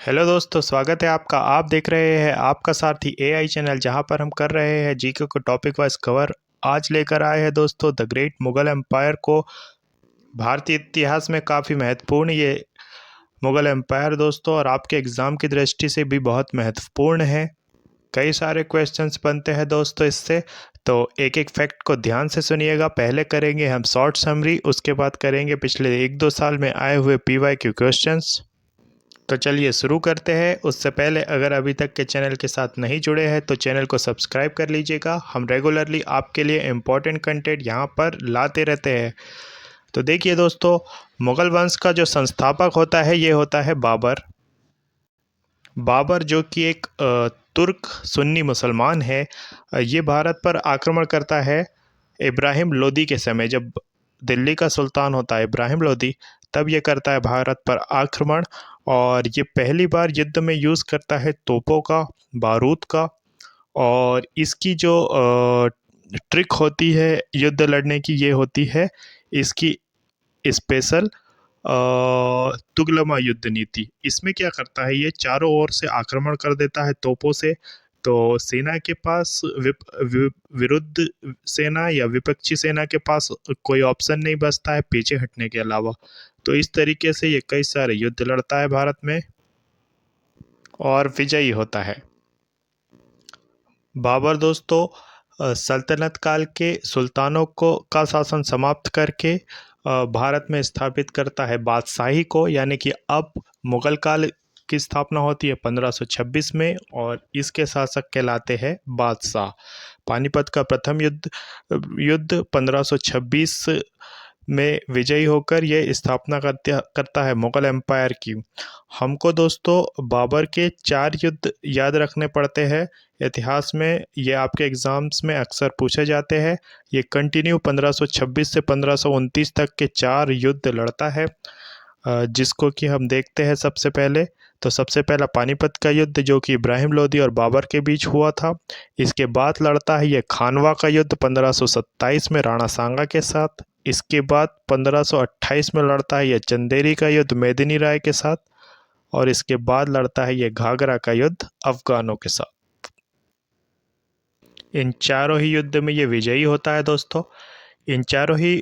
Hello दोस्तों, स्वागत है आपका। आप देख रहे हैं आपका सारथी एआई चैनल, जहां पर हम कर रहे हैं जीके को टॉपिक वाइज कवर। आज लेकर आए हैं दोस्तों द ग्रेट मुगल एम्पायर को। भारतीय इतिहास में काफ़ी महत्वपूर्ण ये मुगल एम्पायर दोस्तों, और आपके एग्ज़ाम की दृष्टि से भी बहुत महत्वपूर्ण है। कई सारे क्वेश्चंस बनते हैं दोस्तों इससे, तो एक एक फैक्ट को ध्यान से सुनिएगा। पहले करेंगे हम शॉर्ट समरी, उसके बाद करेंगे पिछले 1-2 साल में आए हुए पीवाईक्यू क्वेश्चंस। तो चलिए शुरू करते हैं। उससे पहले अगर अभी तक के चैनल के साथ नहीं जुड़े हैं तो चैनल को सब्सक्राइब कर लीजिएगा। हम रेगुलरली आपके लिए इम्पोर्टेंट कंटेंट यहाँ पर लाते रहते हैं। तो देखिए दोस्तों, मुगल वंश का जो संस्थापक होता है ये होता है बाबर। बाबर जो कि एक तुर्क सुन्नी मुसलमान है। ये भारत पर आक्रमण करता है इब्राहिम लोदी के समय। जब दिल्ली का सुल्तान होता है इब्राहिम लोदी, तब ये करता है भारत पर आक्रमण। और ये पहली बार युद्ध में यूज़ करता है तोपों का, बारूद का। और इसकी जो ट्रिक होती है युद्ध लड़ने की, ये होती है इसकी स्पेशल तुगलमा युद्ध नीति। इसमें क्या करता है, ये चारों ओर से आक्रमण कर देता है तोपों से। तो सेना के पास विरुद्ध सेना या विपक्षी सेना के पास कोई ऑप्शन नहीं बचता है पीछे हटने के अलावा। तो इस तरीके से ये कई सारे युद्ध लड़ता है भारत में और विजयी होता है। बाबर दोस्तों सल्तनत काल के सुल्तानों को का शासन समाप्त करके भारत में स्थापित करता है बादशाही को, यानी कि अब मुगल काल की स्थापना होती है 1526 में, और इसके शासक कहलाते हैं बादशाह। पानीपत का प्रथम युद्ध युद्ध 1526 में विजयी होकर ये स्थापना करता है मुगल एम्पायर की। हमको दोस्तों बाबर के 4 युद्ध याद रखने पड़ते हैं इतिहास में। ये आपके एग्ज़ाम्स में अक्सर पूछे जाते हैं। ये कंटिन्यू 1526 से 1529 तक के 4 युद्ध लड़ता है, जिसको कि हम देखते हैं। सबसे पहले तो सबसे पहला पानीपत का युद्ध, जो कि इब्राहिम लोदी और बाबर के बीच हुआ था। इसके बाद लड़ता है ये खानवा का युद्ध 1527 में राणा सांगा के साथ। इसके बाद 1528 में लड़ता है ये चंदेरी का युद्ध मेदिनी राय के साथ। और इसके बाद लड़ता है ये घाघरा का युद्ध अफगानों के साथ। इन चारों ही युद्ध में ये विजयी होता है दोस्तों। इन चारों ही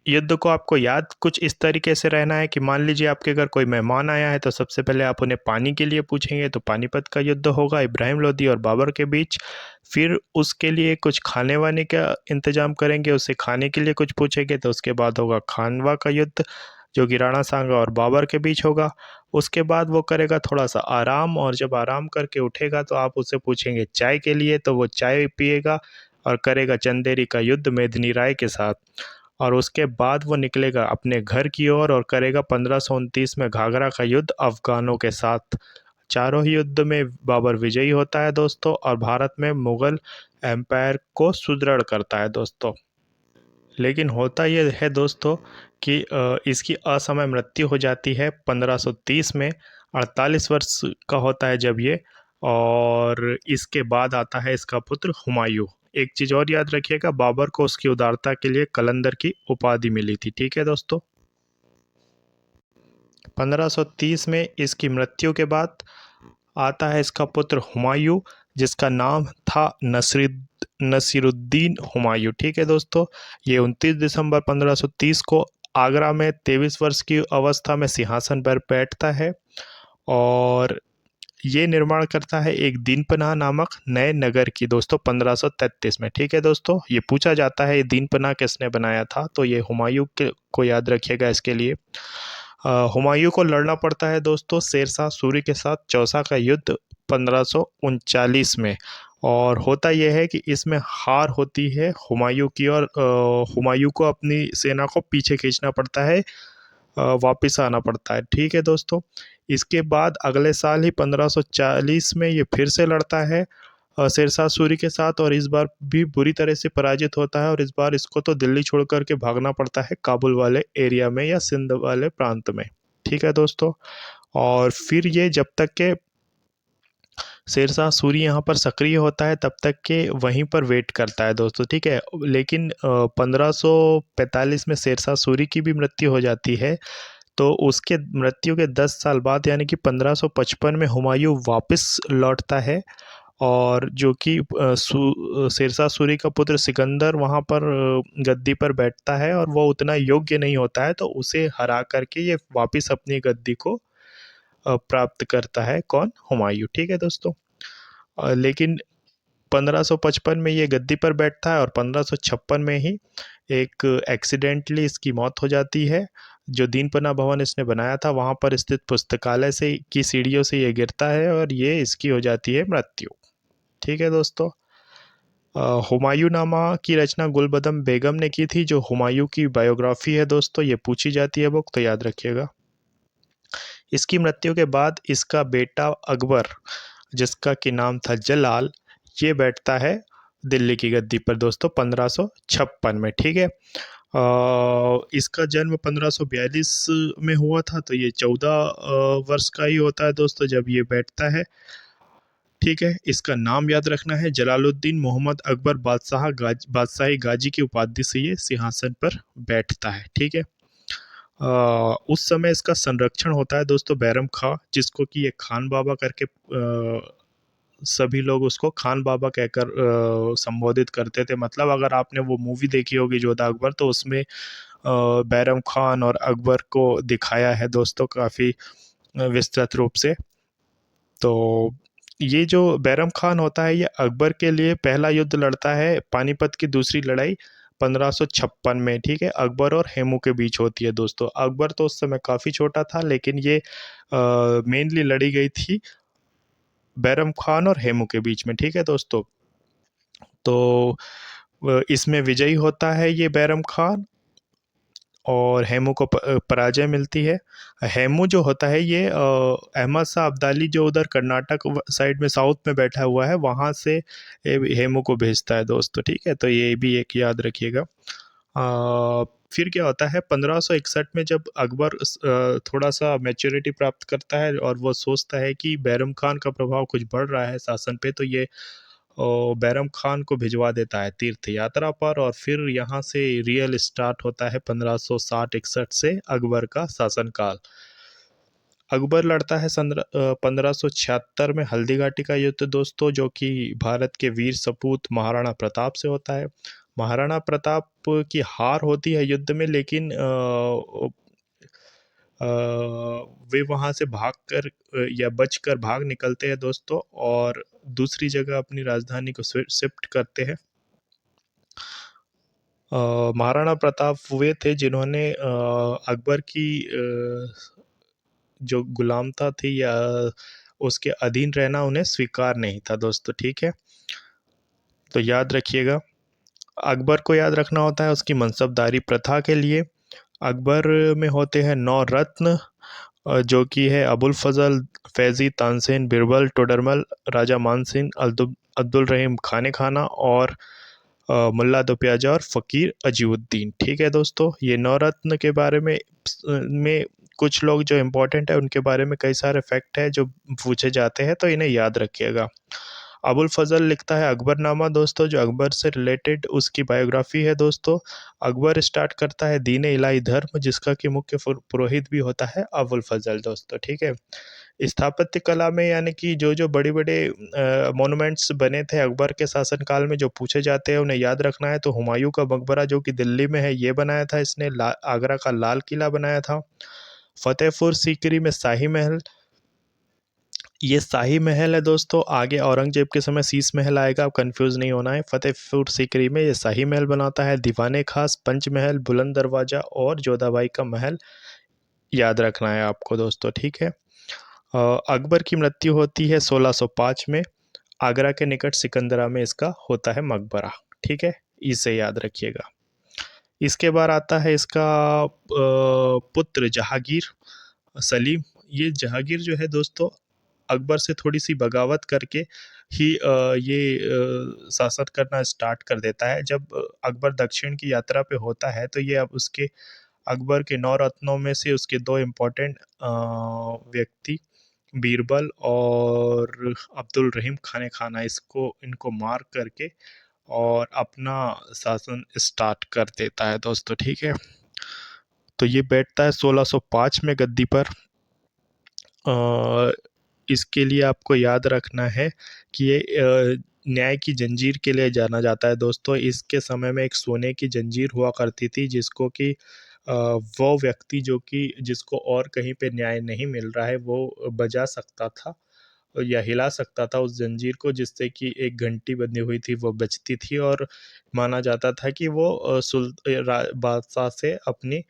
युद्ध को आपको याद कुछ इस तरीके से रहना है कि मान लीजिए आपके घर कोई मेहमान आया है, तो सबसे पहले आप उन्हें पानी के लिए पूछेंगे, तो पानीपत का युद्ध होगा इब्राहिम लोदी और बाबर के बीच। फिर उसके लिए कुछ खाने वाने का इंतजाम करेंगे, उससे खाने के लिए कुछ पूछेंगे, तो उसके बाद होगा खानवा का युद्ध, जो कि राणा सांगा और बाबर के बीच होगा। उसके बाद वो करेगा थोड़ा सा आराम, और जब आराम करके उठेगा तो आप उससे पूछेंगे चाय के लिए, तो वो चाय पिएगा और करेगा चंदेरी का युद्ध मेदिनी राय के साथ। और उसके बाद वो निकलेगा अपने घर की ओर और करेगा 1529 में घाघरा का युद्ध अफगानों के साथ। चारों ही युद्ध में बाबर विजयी होता है दोस्तों, और भारत में मुगल एम्पायर को सुदृढ़ करता है दोस्तों। लेकिन होता ये है दोस्तों कि इसकी असमय मृत्यु हो जाती है 1530 में। 48 वर्ष का होता है जब ये। और इसके बाद आता है इसका पुत्र हुमायूं। एक चीज़ और याद रखिएगा, बाबर को उसकी उदारता के लिए कलंदर की उपाधि मिली थी। ठीक है दोस्तों। 1530 में इसकी मृत्यु के बाद आता है इसका पुत्र हुमायूं, जिसका नाम था नसीरुद्दीन हुमायूं। ठीक है दोस्तों। ये 29 दिसंबर 1530 को आगरा में 23 वर्ष की अवस्था में सिंहासन पर बैठता है, और ये निर्माण करता है एक दीनपनाह नामक नए नगर की दोस्तों 1533 में। ठीक है दोस्तों। ये पूछा जाता है ये दीनपनाह किसने बनाया था, तो ये हुमायूं के को याद रखिएगा इसके लिए। हुमायूं को लड़ना पड़ता है दोस्तों शेरशाह सूरी के साथ चौसा का युद्ध 1539 में। और होता यह है कि इसमें हार होती है हुमायूं की, और हुमायूं को अपनी सेना को पीछे खींचना पड़ता है, वापस आना पड़ता है। ठीक है दोस्तों। इसके बाद अगले साल ही 1540 में ये फिर से लड़ता है शेरशाह सूरी के साथ, और इस बार भी बुरी तरह से पराजित होता है। और इस बार इसको तो दिल्ली छोड़ करके भागना पड़ता है काबुल वाले एरिया में या सिंध वाले प्रांत में। ठीक है दोस्तों। और फिर ये जब तक के शेरशाह सूरी यहाँ पर सक्रिय होता है तब तक के वहीं पर वेट करता है दोस्तों। ठीक है। लेकिन 1545 में शेरशाह सूरी की भी मृत्यु हो जाती है। तो उसके मृत्यु के 10 साल बाद यानी कि 1555 में हुमायूं वापस लौटता है, और जो कि शेरशाह सूरी का पुत्र सिकंदर वहाँ पर गद्दी पर बैठता है, और वो उतना योग्य नहीं होता है, तो उसे हरा करके ये वापस अपनी गद्दी को प्राप्त करता है। कौन? हुमायूं। ठीक है दोस्तों। लेकिन 1555 में ये गद्दी पर बैठता है, और 1556 में ही एक एक्सीडेंटली इसकी मौत हो जाती है। जो दीनपना भवन इसने बनाया था वहाँ पर स्थित पुस्तकालय से की सीढ़ियों से ये गिरता है, और ये इसकी हो जाती है मृत्यु। ठीक है दोस्तों। हुमायूं नामा की रचना गुलबदम बेगम ने की थी, जो हुमायूं की बायोग्राफी है दोस्तों, ये पूछी जाती है बुक, तो याद रखिएगा। इसकी मृत्यु के बाद इसका बेटा अकबर, जिसका कि नाम था जलाल, ये बैठता है दिल्ली की गद्दी पर दोस्तों 1556 में। ठीक है। इसका जन्म 1542 में हुआ था, तो ये 14 वर्ष का ही होता है दोस्तों जब ये बैठता है। ठीक है। इसका नाम याद रखना है, जलालुद्दीन मोहम्मद अकबर बादशाही गाजी की उपाधि से ये सिंहासन पर बैठता है। ठीक है। उस समय इसका संरक्षण होता है दोस्तों बैरम खां, जिसको कि ये खान बाबा करके सभी लोग उसको खान बाबा कहकर संबोधित करते थे। मतलब अगर आपने वो मूवी देखी होगी जोधा अकबर, तो उसमें बैरम खान और अकबर को दिखाया है दोस्तों काफ़ी विस्तृत रूप से। तो ये जो बैरम खान होता है, ये अकबर के लिए पहला युद्ध लड़ता है, पानीपत की दूसरी लड़ाई 1556 में। ठीक है। अकबर और हेमू के बीच होती है दोस्तों। अकबर तो उस समय काफ़ी छोटा था, लेकिन ये मेनली लड़ी गई थी बैरम खान और हेमू के बीच में। ठीक है दोस्तों। तो इसमें विजयी होता है ये बैरम खान, और हेमू को पराजय मिलती है। हेमू जो होता है ये अहमद शाह अब्दाली, जो उधर कर्नाटक साइड में साउथ में बैठा हुआ है, वहाँ से हेमू को भेजता है दोस्तों। ठीक है। तो ये भी एक याद रखिएगा। फिर क्या होता है 1561 में, जब अकबर थोड़ा सा मैच्योरिटी प्राप्त करता है, और वो सोचता है कि बैरम खान का प्रभाव कुछ बढ़ रहा है शासन पे, तो ये बैरम खान को भिजवा देता है तीर्थ यात्रा पर, और फिर यहाँ से रियल स्टार्ट होता है 1560-61 से अकबर का शासनकाल। अकबर लड़ता है 1576 में हल्दी घाटी का युद्ध दोस्तों, जो कि भारत के वीर सपूत महाराणा प्रताप से होता है। महाराणा प्रताप की हार होती है युद्ध में, लेकिन वे वहाँ से भागकर या बचकर भाग निकलते हैं दोस्तों, और दूसरी जगह अपनी राजधानी को शिफ्ट करते हैं। महाराणा प्रताप वे थे जिन्होंने अकबर की जो गुलामता थी या उसके अधीन रहना उन्हें स्वीकार नहीं था दोस्तों। ठीक है। तो याद रखिएगा, अकबर को याद रखना होता है उसकी मनसबदारी प्रथा के लिए। अकबर में होते हैं 9 रत्न, जो कि है अबुल फजल, फैज़ी, तानसेन, बिरबल, टोडरमल, राजा मानसिंह, अब्दुल रहीम खाने खाना, और मुल्ला दो प्याजा और फ़कीर अजीउद्दीन। ठीक है दोस्तों। ये 9 रत्न के बारे में कुछ लोग जो इम्पोर्टेंट है उनके बारे में कई सारे फैक्ट है जो पूछे जाते हैं, तो इन्हें याद रखिएगा। अबुल फजल लिखता है अकबरनामा दोस्तों, जो अकबर से रिलेटेड उसकी बायोग्राफी है दोस्तों। अकबर स्टार्ट करता है दीन इलाही धर्म, जिसका कि मुख्य पुरोहित भी होता है अबुल फजल दोस्तों। ठीक है। स्थापत्य कला में यानी कि जो जो बड़े बड़े मोनूमेंट्स बने थे अकबर के शासनकाल में, जो पूछे जाते हैं उन्हें याद रखना है। तो हुमायूं का मकबरा जो कि दिल्ली में है, ये बनाया था इसने। आगरा का लाल किला बनाया था। फतेहपुर सीकरी में शाही महल, ये शाही महल है दोस्तों। आगे औरंगजेब के समय शीश महल आएगा, आप कंफ्यूज नहीं होना है। फतेहपुर सीकरी में ये शाही महल बनाता है। दीवाने खास, पंचमहल, बुलंद दरवाजा और जोधाबाई का महल याद रखना है आपको दोस्तों। ठीक है। अकबर की मृत्यु होती है 1605 में। आगरा के निकट सिकंदरा में इसका होता है मकबरा। ठीक है। इसे याद रखिएगा। इसके बाद आता है इसका पुत्र जहांगीर सलीम। ये जहांगीर जो है दोस्तों, अकबर से थोड़ी सी बगावत करके ही ये शासन करना स्टार्ट कर देता है। जब अकबर दक्षिण की यात्रा पे होता है, तो ये अब उसके अकबर के 9 रत्नों में से उसके 2 इम्पोर्टेंट व्यक्ति बीरबल और अब्दुल रहीम खाने खाना, इसको इनको मार करके और अपना शासन स्टार्ट कर देता है दोस्तों। ठीक है। तो ये बैठता है 1605 में गद्दी पर। इसके लिए आपको याद रखना है कि ये न्याय की जंजीर के लिए जाना जाता है दोस्तों। इसके समय में एक सोने की जंजीर हुआ करती थी, जिसको कि वो व्यक्ति जो कि जिसको और कहीं पे न्याय नहीं मिल रहा है वो बजा सकता था या हिला सकता था उस जंजीर को, जिससे कि एक घंटी बंधी हुई थी वो बजती थी, और माना जाता था कि वो बादशाह से अपनी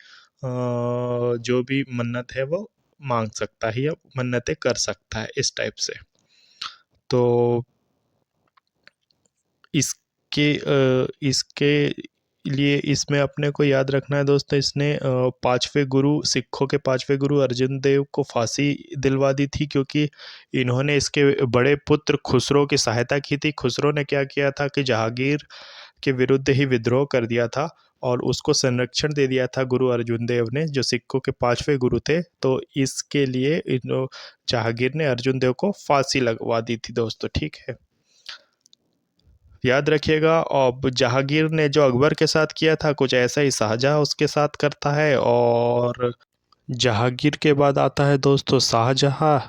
जो भी मन्नत है वो मांग सकता है या मन्नतें कर सकता है, इस टाइप से। तो इसके लिए इसमें अपने को याद रखना है दोस्तों, इसने पांचवें गुरु, सिखों के पांचवें गुरु अर्जन देव को फांसी दिलवा दी थी, क्योंकि इन्होंने इसके बड़े पुत्र खुसरो की सहायता की थी। खुसरो ने क्या किया था कि जहांगीर के विरुद्ध ही विद्रोह कर दिया था और उसको संरक्षण दे दिया था गुरु अर्जुन देव ने, जो सिखों के पांचवें गुरु थे। तो इसके लिए जहांगीर ने अर्जुन देव को फांसी लगवा दी थी दोस्तों, ठीक है, याद रखिएगा। और जहांगीर ने जो अकबर के साथ किया था कुछ ऐसा ही शाहजहां उसके साथ करता है। और जहांगीर के बाद आता है दोस्तों शाहजहां,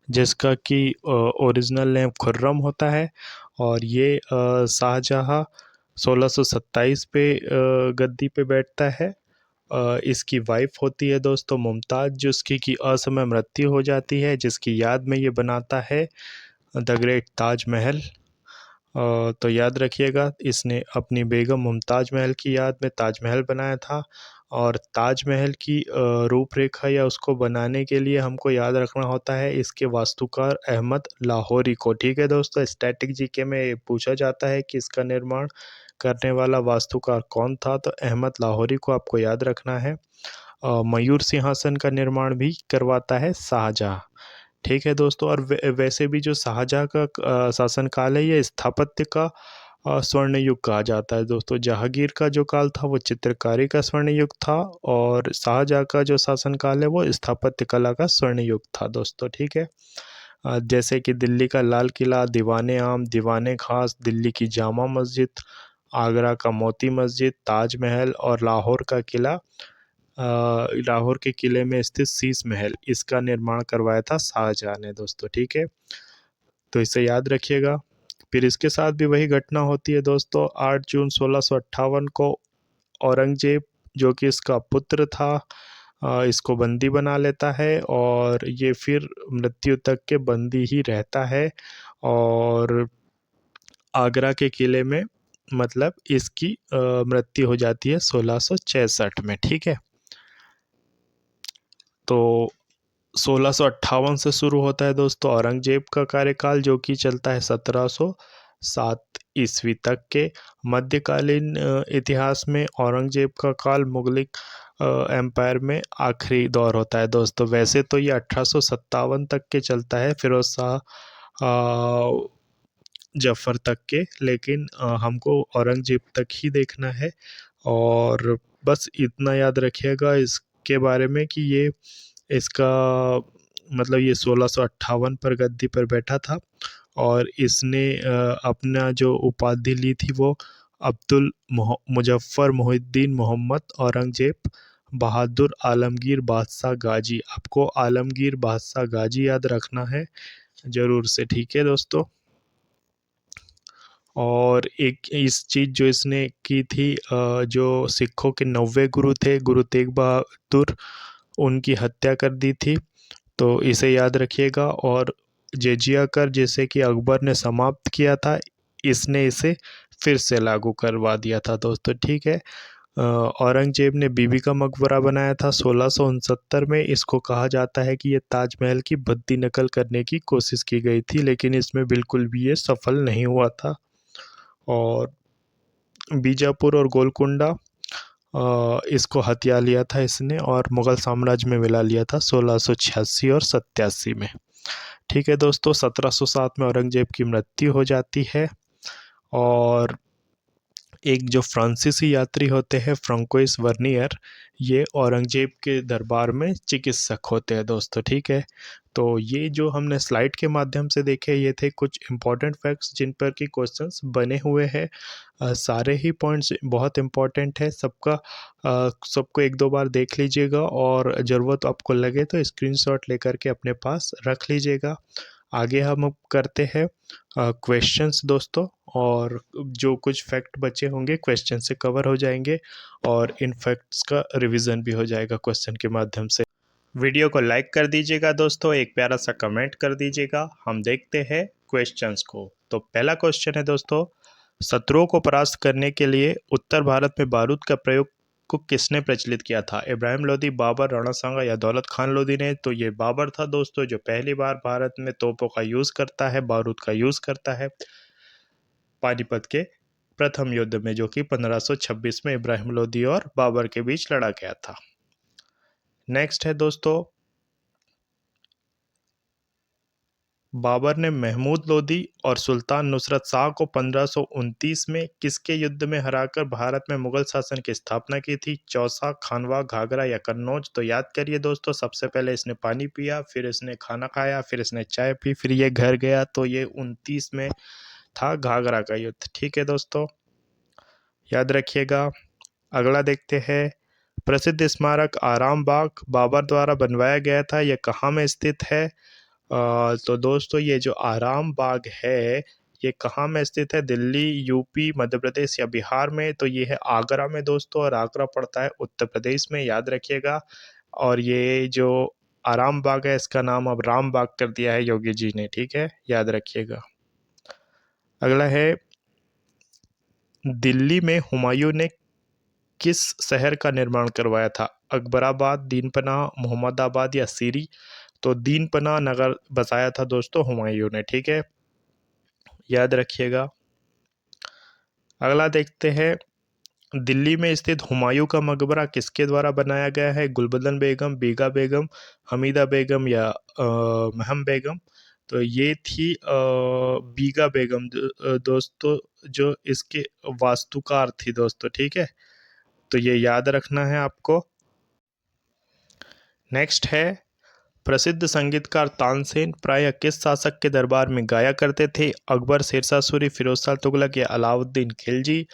जिसका कि ओरिजिनल नेम खुर्रम होता है। और ये शाहजहां 1627 पे गद्दी पे बैठता है। इसकी वाइफ होती है दोस्तों मुमताज़, जिसकी कि असमय मृत्यु हो जाती है, जिसकी याद में ये बनाता है द ग्रेट ताजमहल। तो याद रखिएगा, इसने अपनी बेगम मुमताज़ महल की याद में ताजमहल बनाया था। और ताजमहल की रूपरेखा या उसको बनाने के लिए हमको याद रखना होता है इसके वास्तुकार अहमद लाहौरी को, ठीक है दोस्तों। स्टैटिक जीके में पूछा जाता है कि इसका निर्माण करने वाला वास्तुकार कौन था, तो अहमद लाहौरी को आपको याद रखना है। मयूर सिंहासन का निर्माण भी करवाता है शाहजहां, ठीक है दोस्तों। और वैसे भी जो शाहजहां का शासनकाल है ये स्थापत्य का स्वर्ण युग कहा जाता है दोस्तों। जहांगीर का जो काल था वो चित्रकारी का स्वर्ण युग था, और शाहजहां का जो शासनकाल है वो स्थापत्य कला का स्वर्ण युग था दोस्तों, ठीक है। जैसे कि दिल्ली का लाल किला, दीवाने आम, दीवाने खास, दिल्ली की जामा मस्जिद, आगरा का मोती मस्जिद, ताजमहल और लाहौर का किला, लाहौर के किले में स्थित शीश महल, इसका निर्माण करवाया था शाहजहां ने दोस्तों, ठीक है। तो इसे याद रखिएगा। फिर इसके साथ भी वही घटना होती है दोस्तों। 8 जून 1658 को औरंगजेब, जो कि इसका पुत्र था, इसको बंदी बना लेता है, और ये फिर मृत्यु तक के बंदी ही रहता है। और आगरा के किले में मतलब इसकी मृत्यु हो जाती है 1666 में, ठीक है। तो 1658 से शुरू होता है दोस्तों औरंगजेब का कार्यकाल, जो कि चलता है 1707 ईस्वी तक के। मध्यकालीन इतिहास में औरंगजेब का काल मुगलिक एम्पायर में आखिरी दौर होता है दोस्तों। वैसे तो ये 1857 तक के चलता है, फिरोज शाह जफर तक के, लेकिन हमको औरंगजेब तक ही देखना है। और बस इतना याद रखिएगा इसके बारे में कि ये इसका मतलब ये 1658 पर गद्दी पर बैठा था, और इसने अपना जो उपाधि ली थी वो मुजफ्फर मोहिउद्दीन मोहम्मद औरंगजेब बहादुर आलमगीर बादशाह गाजी। आपको आलमगीर बादशाह गाजी याद रखना है ज़रूर से, ठीक है दोस्तों। और एक इस चीज़ जो इसने की थी, जो सिखों के 90 गुरु थे, गुरु तेग बहादुर, उनकी हत्या कर दी थी, तो इसे याद रखिएगा। और जजिया कर जैसे कि अकबर ने समाप्त किया था, इसने इसे फिर से लागू करवा दिया था दोस्तों, ठीक है। औरंगजेब ने बीबी का मकबरा बनाया था 1669 में। इसको कहा जाता है कि ये ताजमहल की भद्दी नकल करने की कोशिश की गई थी, लेकिन इसमें बिल्कुल भी ये सफल नहीं हुआ था। और बीजापुर और गोलकुंडा इसको हथिया लिया था इसने, और मुग़ल साम्राज्य में मिला लिया था 1686 और 87 में, ठीक है दोस्तों। 1707 में औरंगजेब की मृत्यु हो जाती है। और एक जो फ्रांसीसी यात्री होते हैं फ्रांकोइस वर्नियर, ये औरंगजेब के दरबार में चिकित्सक होते हैं दोस्तों। ठीक है, तो ये जो हमने स्लाइड के माध्यम से देखे ये थे कुछ इम्पोर्टेंट फैक्ट्स जिन पर कि क्वेश्चंस बने हुए हैं। सारे ही पॉइंट्स बहुत इम्पोर्टेंट है, सबको एक दो बार देख लीजिएगा और ज़रूरत आपको लगे तो स्क्रीनशॉट लेकर के अपने पास रख लीजिएगा। आगे हम अब करते हैं क्वेश्चंस दोस्तों, और जो कुछ फैक्ट बचे होंगे क्वेश्चन से कवर हो जाएंगे और इन फैक्ट्स का रिवीजन भी हो जाएगा क्वेश्चन के माध्यम से। वीडियो को लाइक कर दीजिएगा दोस्तों, एक प्यारा सा कमेंट कर दीजिएगा। हम देखते हैं क्वेश्चंस को। तो पहला क्वेश्चन है दोस्तों, शत्रुओं को परास्त करने के लिए उत्तर भारत में बारूद का प्रयोग को किसने प्रचलित किया था? इब्राहिम लोदी, बाबर, राणा सांगा या दौलत खान लोदी ने? तो ये बाबर था दोस्तों, जो पहली बार भारत में तोपों का यूज़ करता है, बारूद का यूज़ करता है पानीपत के प्रथम युद्ध में, जो कि 1526 में इब्राहिम लोदी और बाबर के बीच लड़ा गया था। नेक्स्ट है दोस्तों, बाबर ने महमूद लोदी और सुल्तान नुसरत शाह को 1529 में किसके युद्ध में हराकर भारत में मुगल शासन की स्थापना की थी? चौसा, खानवा, घाघरा या कन्नौज? तो याद करिए दोस्तों, सबसे पहले इसने पानी पिया, फिर इसने खाना खाया, फिर इसने चाय पी, फिर ये घर गया। तो ये 29 में था घाघरा का युद्ध। ठीक है दोस्तों, याद रखिएगा। अगला देखते हैं, प्रसिद्ध स्मारक आराम बाग बाबर द्वारा बनवाया गया था, यह कहाँ में स्थित है? तो दोस्तों ये जो आराम बाग है ये कहाँ में स्थित है? दिल्ली, यूपी, मध्य प्रदेश या बिहार में? तो ये है आगरा में दोस्तों, और आगरा पड़ता है उत्तर प्रदेश में, याद रखिएगा। और ये जो आराम बाग है इसका नाम अब राम बाग कर दिया है योगी जी ने। ठीक है, याद रखिएगा। अगला है, दिल्ली में हुमायूं ने किस शहर का निर्माण करवाया था? अकबराबाद, दीनपनाह, मोहम्मदाबाद या सीरी? तो दीनपनाह नगर बसाया था दोस्तों हुमायूं ने। ठीक है, याद रखिएगा। अगला देखते हैं, दिल्ली में स्थित हुमायूं का मकबरा किसके द्वारा बनाया गया है? गुलबदन बेगम, बीगा बेगम, हमीदा बेगम या महम बेगम? तो ये थी बीगा बेगम दोस्तों, जो इसके वास्तुकार थी दोस्तों। ठीक है, तो ये याद रखना है आपको। नेक्स्ट है, प्रसिद्ध संगीतकार तानसेन प्रायः किस शासक के दरबार में गाया करते थे? अकबर, शेरशाह सूरी, फिरोज शाह तुगलक या अलाउद्दीन खिलजी?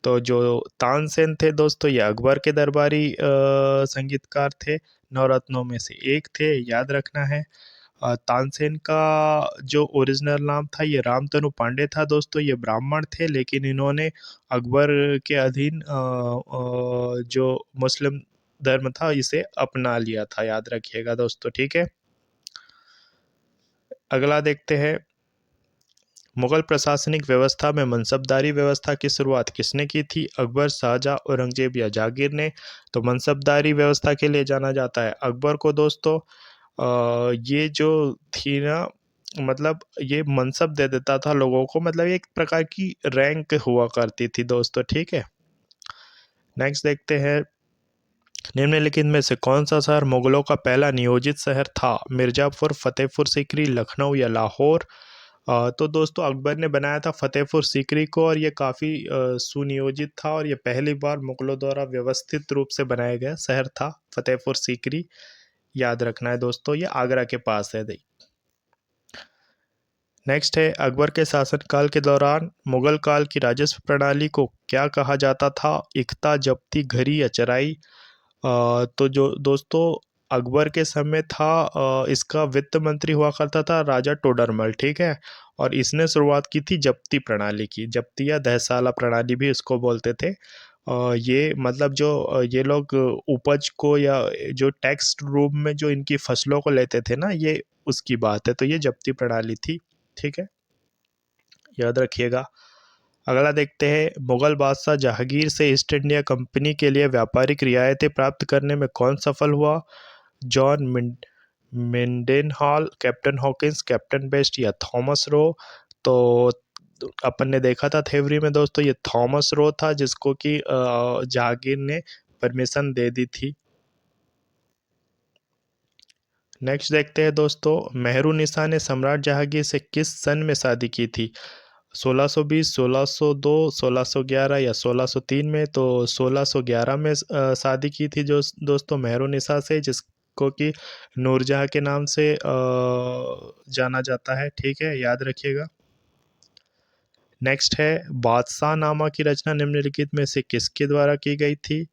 तो जो तानसेन थे दोस्तों ये अकबर के दरबारी संगीतकार थे, नवरत्नों में से एक थे, याद रखना है। तानसेन का जो ओरिजिनल नाम था ये रामतनु पांडे था दोस्तों, ये ब्राह्मण थे, लेकिन इन्होंने अकबर के अधीन जो मुस्लिम धर्म था इसे अपना लिया था, याद रखिएगा दोस्तों। ठीक है, अगला देखते हैं, मुगल प्रशासनिक व्यवस्था में मनसबदारी व्यवस्था की शुरुआत किसने की थी? अकबर, शाहजहां, औरंगजेब या जागीर ने? तो मनसबदारी व्यवस्था के लिए जाना जाता है अकबर को दोस्तों। ये जो थी ना, मतलब ये मनसब दे देता था लोगों को, मतलब एक प्रकार की रैंक हुआ करती थी दोस्तों। ठीक है, नेक्स्ट देखते हैं, निम्नलिखित में से कौन सा शहर मुगलों का पहला नियोजित शहर था? मिर्जापुर, फतेहपुर सीकरी, लखनऊ या लाहौर? तो दोस्तों अकबर ने बनाया था फतेहपुर सीकरी को, और ये काफ़ी सुनियोजित था, और ये पहली बार मुगलों द्वारा व्यवस्थित रूप से बनाया गया शहर था फतेहपुर सीकरी, याद रखना है दोस्तों। ये आगरा के पास है। नेक्स्ट है, अकबर के शासनकाल के दौरान मुगल काल की राजस्व प्रणाली को क्या कहा जाता था? इक्ता, जब्ती, घरी या चराई? तो जो दोस्तों अकबर के समय था, इसका वित्त मंत्री हुआ करता था राजा टोडरमल। ठीक है, और इसने शुरुआत की थी जब्ती प्रणाली की, जब्ती या दहसाला प्रणाली भी इसको बोलते थे। ये मतलब जो ये लोग उपज को या जो टैक्स रूप में जो इनकी फसलों को लेते थे ना, ये उसकी बात है। तो ये जब्ती प्रणाली थी। ठीक है, याद रखिएगा। अगला देखते हैं, मुगल बादशाह जहांगीर से ईस्ट इंडिया कंपनी के लिए व्यापारिक रियायतें प्राप्त करने में कौन सफल हुआ? John Mendenhall, captain Hawkins, captain Best या थॉमस रो? तो अपन ने देखा था थेवरी में दोस्तों, ये थॉमस रो था जिसको कि जहांगीर ने परमिशन दे दी थी। नेक्स्ट देखते हैं दोस्तों, मेहरुनिसा ने सम्राट जहांगीर से किस सन में शादी की थी? 1620, 1602, 1611 या 1603 में। तो 1611 में शादी की थी जो दोस्तों मेहरुन्निसा से, जिसको कि नूरजहाँ के नाम से जाना जाता है। ठीक है, याद रखिएगा। नेक्स्ट है बादशाह नामा की रचना निम्नलिखित में से किसके द्वारा की गई थी?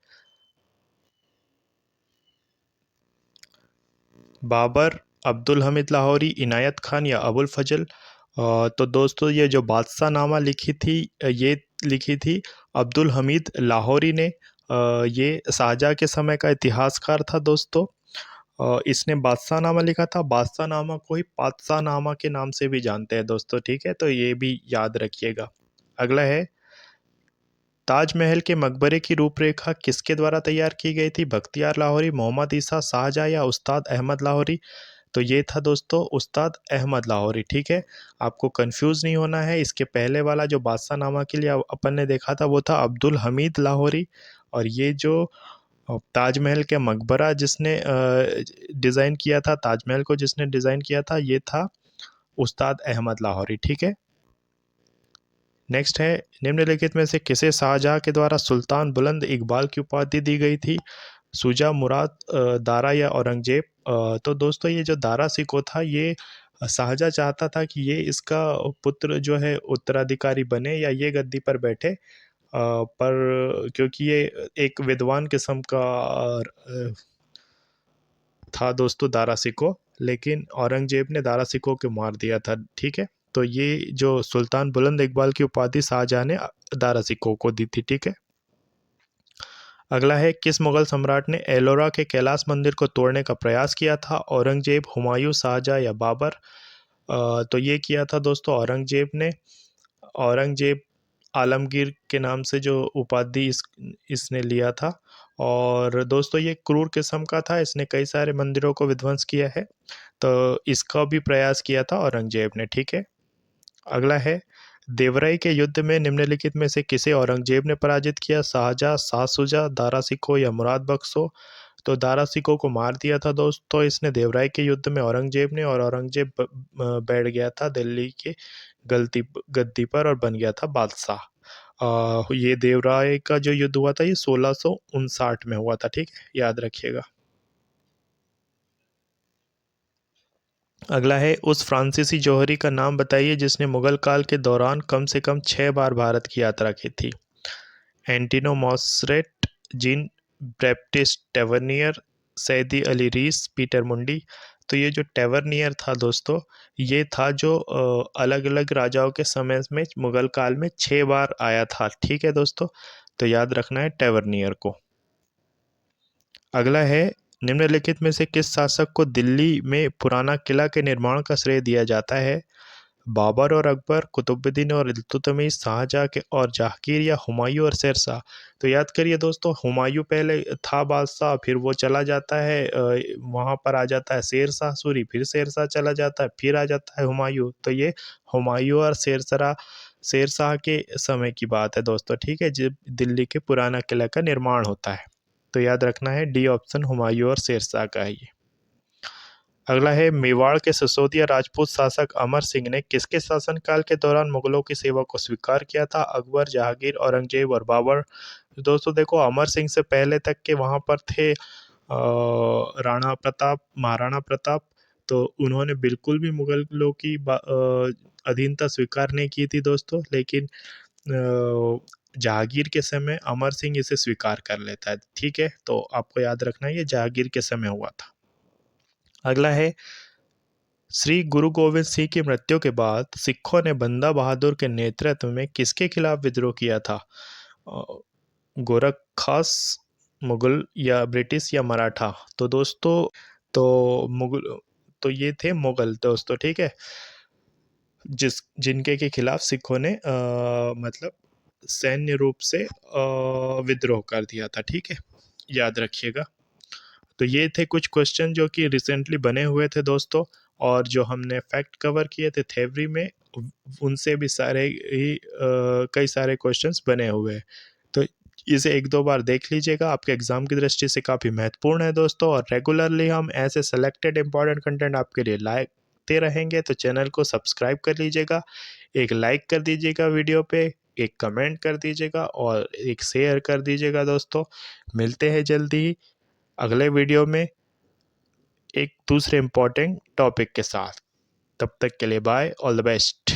बाबर, अब्दुल हमीद लाहौरी, इनायत खान या अबुल फजल। तो दोस्तों ये जो बादशाह नामा लिखी थी, ये लिखी थी अब्दुल हमीद लाहौरी ने। ये शाहजहाँ के समय का इतिहासकार था दोस्तों। इसने बादशाह नामा लिखा था। बादशाह नामा को ही पातशाह नामा के नाम से भी जानते हैं दोस्तों। ठीक है, तो ये भी याद रखिएगा। अगला है ताजमहल के मकबरे की रूपरेखा किसके द्वारा तैयार की गई थी? बख्तियार लाहौरी, मोहम्मद ईसा, शाहजहाँ या उस्ताद अहमद लाहौरी। तो ये था दोस्तों उस्ताद अहमद लाहौरी। ठीक है, आपको कंफ्यूज नहीं होना है। इसके पहले वाला जो बादशाह नामा के लिए अपन ने देखा था वो था अब्दुल हमीद लाहौरी, और ये जो ताजमहल के मकबरा जिसने डिज़ाइन किया था, ताजमहल को जिसने डिज़ाइन किया था, ये था उस्ताद अहमद लाहौरी। ठीक है। नेक्स्ट है निम्नलिखित में से किसे शाहजहाँ के द्वारा सुल्तान बुलंद इकबाल की उपाधि दी गई थी? शुजा, मुराद, दारा या औरंगजेब। तो दोस्तों ये जो दारा सिको था, ये शाहजहाँ चाहता था कि ये इसका पुत्र जो है उत्तराधिकारी बने या ये गद्दी पर बैठे, पर क्योंकि ये एक विद्वान किस्म का था दोस्तों दारा सिको, लेकिन औरंगजेब ने दारा सिको को मार दिया था। ठीक है, तो ये जो सुल्तान बुलंद इकबाल की उपाधि शाहजहाँ ने दारा सिको को दी थी। ठीक है। अगला है किस मुगल सम्राट ने एलोरा के कैलाश मंदिर को तोड़ने का प्रयास किया था? औरंगजेब, हुमायूं, शाहजहाँ या बाबर। तो ये किया था दोस्तों औरंगजेब ने। औरंगजेब आलमगीर के नाम से जो उपाधि इसने लिया था, और दोस्तों ये क्रूर किस्म का था, इसने कई सारे मंदिरों को विध्वंस किया है। तो इसका भी प्रयास किया था औरंगजेब ने। ठीक है। अगला है देवराई के युद्ध में निम्नलिखित में से किसे औरंगजेब ने पराजित किया? शाहजहाँ, शाह शुजा, दारा सिको या मुराद बख्शो। तो दारा सिको को मार दिया था दोस्तों इसने देवराई के युद्ध में औरंगजेब ने, और औरंगजेब बैठ गया था दिल्ली के गलती गद्दी पर और बन गया था बादशाह। ये देवराय का जो युद्ध हुआ था ये 1659 में हुआ था। ठीक है, याद रखिएगा। अगला है उस फ्रांसीसी जौहरी का नाम बताइए जिसने मुगल काल के दौरान कम से कम 6 बार भारत की यात्रा की थी। एंटिनो मॉसरेट, जीन बैप्टिस्ट टेवर्नियर, सैदी अली रीस, पीटर मुंडी। तो ये जो टेवर्नियर था दोस्तों, ये था जो अलग अलग राजाओं के समय में मुगल काल में 6 बार आया था। ठीक है दोस्तों, तो याद रखना है टेवर्नियर को। अगला है निम्नलिखित में से किस शासक को दिल्ली में पुराना किला के निर्माण का श्रेय दिया जाता है? बाबर और अकबर, कुतुबुद्दीन और इल्तुतमिश, शाहजहाँ के और जहांगीर या हुमायूं और शेरशाह। तो याद करिए दोस्तों, हुमायूं पहले था बादशाह, फिर वो चला जाता है वहाँ पर आ जाता है शेरशाह सूरी, फिर शेरशाह चला जाता है, फिर आ जाता है हुमायूं। तो ये हुमायूं और शेरशाह शेरशाह के समय की बात है दोस्तों। ठीक है, जब दिल्ली के पुराना किला का निर्माण होता है। तो याद रखना है डी ऑप्शन हुमायूं और शेरशाह का है ये। अगला है मेवाड़ के सिसोदिया राजपूत शासक अमर सिंह ने किसके शासनकाल के दौरान मुगलों की सेवा को स्वीकार किया था? अकबर, जहांगीर, औरंगजेब और बाबर। दोस्तों देखो, अमर सिंह से पहले तक के वहाँ पर थे राणा प्रताप, महाराणा प्रताप। तो उन्होंने बिल्कुल भी मुगलों की अधीनता स्वीकार नहीं की थी दोस्तों, लेकिन जहांगीर के समय अमर सिंह इसे स्वीकार कर लेता है। ठीक है, तो आपको याद रखना है ये जहांगीर के समय हुआ था। अगला है श्री गुरु गोविंद सिंह की मृत्यु के बाद सिखों ने बंदा बहादुर के नेतृत्व में किसके खिलाफ विद्रोह किया था? अ, गोरखा, मुगल या ब्रिटिश या मराठा। तो दोस्तों तो मुगल तो ये थे मुगल दोस्तों। ठीक है, जिनके के खिलाफ सिखों ने मतलब सैन्य रूप से विद्रोह कर दिया था। ठीक है, याद रखिएगा। तो ये थे कुछ क्वेश्चन जो कि रिसेंटली बने हुए थे दोस्तों, और जो हमने फैक्ट कवर किए थे थ्योरी में, उनसे भी सारे ही कई सारे क्वेश्चंस बने हुए हैं। तो इसे एक दो बार देख लीजिएगा, आपके एग्जाम की दृष्टि से काफ़ी महत्वपूर्ण है दोस्तों। और रेगुलरली हम ऐसे सेलेक्टेड इंपॉर्टेंट कंटेंट आपके लिए लाते रहेंगे, तो चैनल को सब्सक्राइब कर लीजिएगा। एक लाइक कर दीजिएगा वीडियो पे, एक कमेंट कर दीजिएगा और एक शेयर कर दीजिएगा दोस्तों। मिलते हैं जल्दी ही अगले वीडियो में एक दूसरे इम्पोर्टेंट टॉपिक के साथ। तब तक के लिए बाय, ऑल द बेस्ट।